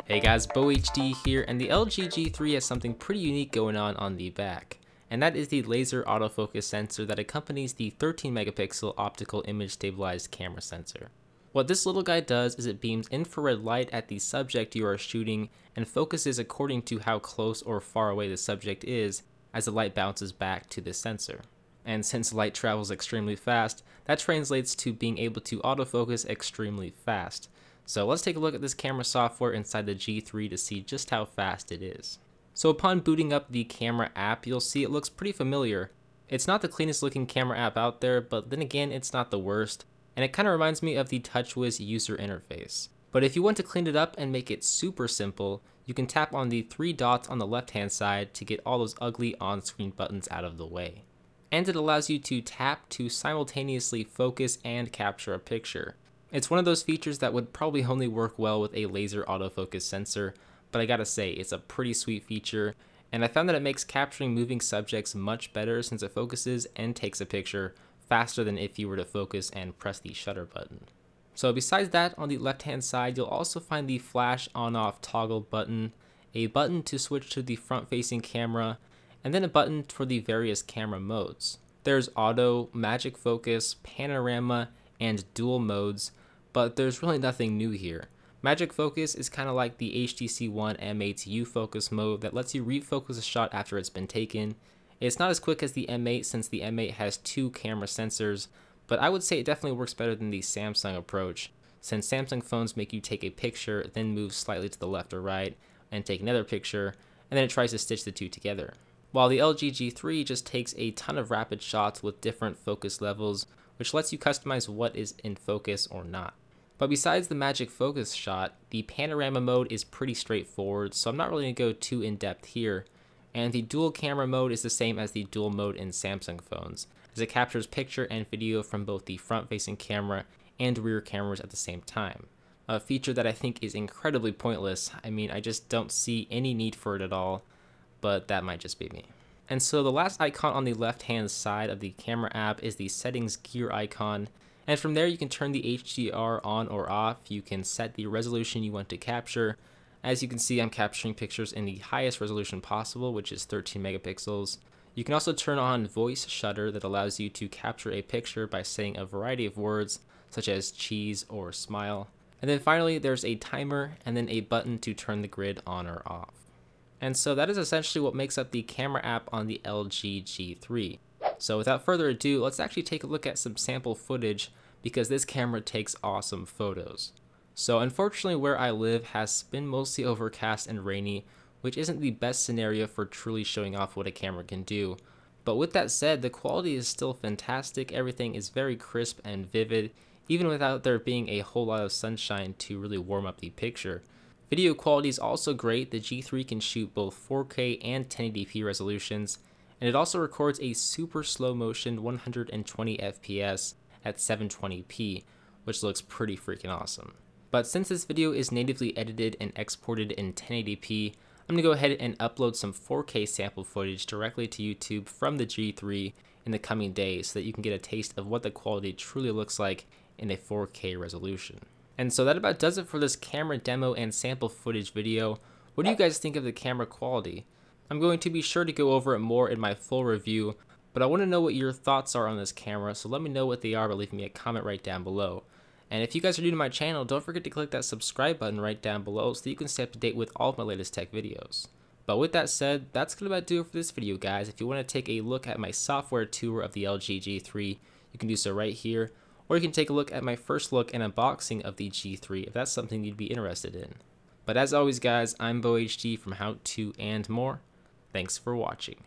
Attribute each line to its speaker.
Speaker 1: Hey guys, BoHD here, and the LG G3 has something pretty unique going on the back, and that is the laser autofocus sensor that accompanies the 13 megapixel optical image stabilized camera sensor. What this little guy does is it beams infrared light at the subject you are shooting and focuses according to how close or far away the subject is as the light bounces back to the sensor. And since light travels extremely fast, that translates to being able to autofocus extremely fast. So let's take a look at this camera software inside the G3 to see just how fast it is. So upon booting up the camera app, you'll see it looks pretty familiar. It's not the cleanest looking camera app out there, but then again, it's not the worst. And it kind of reminds me of the TouchWiz user interface. But if you want to clean it up and make it super simple, you can tap on the 3 dots on the left hand side to get all those ugly on-screen buttons out of the way. And it allows you to tap to simultaneously focus and capture a picture. It's one of those features that would probably only work well with a laser autofocus sensor, but I gotta say, it's a pretty sweet feature, and I found that it makes capturing moving subjects much better since it focuses and takes a picture faster than if you were to focus and press the shutter button. So besides that, on the left hand side, you'll also find the flash on-off toggle button, a button to switch to the front-facing camera, and then a button for the various camera modes. There's auto, magic focus, panorama, and dual modes, but there's really nothing new here. Magic focus is kind of like the HTC One M8's U-focus mode that lets you refocus a shot after it's been taken. It's not as quick as the M8 since the M8 has 2 camera sensors, but I would say it definitely works better than the Samsung approach, since Samsung phones make you take a picture, then move slightly to the left or right, and take another picture, and then it tries to stitch the two together. While the LG G3 just takes a ton of rapid shots with different focus levels, which lets you customize what is in focus or not. But besides the magic focus shot, the panorama mode is pretty straightforward, so I'm not really going to go too in depth here. And the dual camera mode is the same as the dual mode in Samsung phones, as it captures picture and video from both the front-facing camera and rear cameras at the same time. A feature that I think is incredibly pointless. I mean, I just don't see any need for it at all, but that might just be me. And so the last icon on the left-hand side of the camera app is the settings gear icon. And from there you can turn the HDR on or off. You can set the resolution you want to capture. As you can see, I'm capturing pictures in the highest resolution possible, which is 13 megapixels. You can also turn on voice shutter that allows you to capture a picture by saying a variety of words, such as cheese or smile. And then finally, there's a timer and then a button to turn the grid on or off. And so that is essentially what makes up the camera app on the LG G3. So without further ado, let's actually take a look at some sample footage because this camera takes awesome photos. So unfortunately where I live has been mostly overcast and rainy, which isn't the best scenario for truly showing off what a camera can do. But with that said, the quality is still fantastic. Everything is very crisp and vivid, even without there being a whole lot of sunshine to really warm up the picture. Video quality is also great. The G3 can shoot both 4K and 1080p resolutions, and it also records a super slow motion 120 FPS at 720p, which looks pretty freaking awesome. But since this video is natively edited and exported in 1080p, I'm going to go ahead and upload some 4K sample footage directly to YouTube from the G3 in the coming days so that you can get a taste of what the quality truly looks like in a 4K resolution. And so that about does it for this camera demo and sample footage video. What do you guys think of the camera quality? I'm going to be sure to go over it more in my full review, but I want to know what your thoughts are on this camera, so let me know what they are by leaving me a comment right down below. And if you guys are new to my channel, don't forget to click that subscribe button right down below so that you can stay up to date with all of my latest tech videos. But with that said, that's going to about do it for this video, guys. If you want to take a look at my software tour of the LG G3, you can do so right here. Or you can take a look at my first look and unboxing of the G3 if that's something you'd be interested in. But as always guys, I'm BoHD from How To and More. Thanks for watching.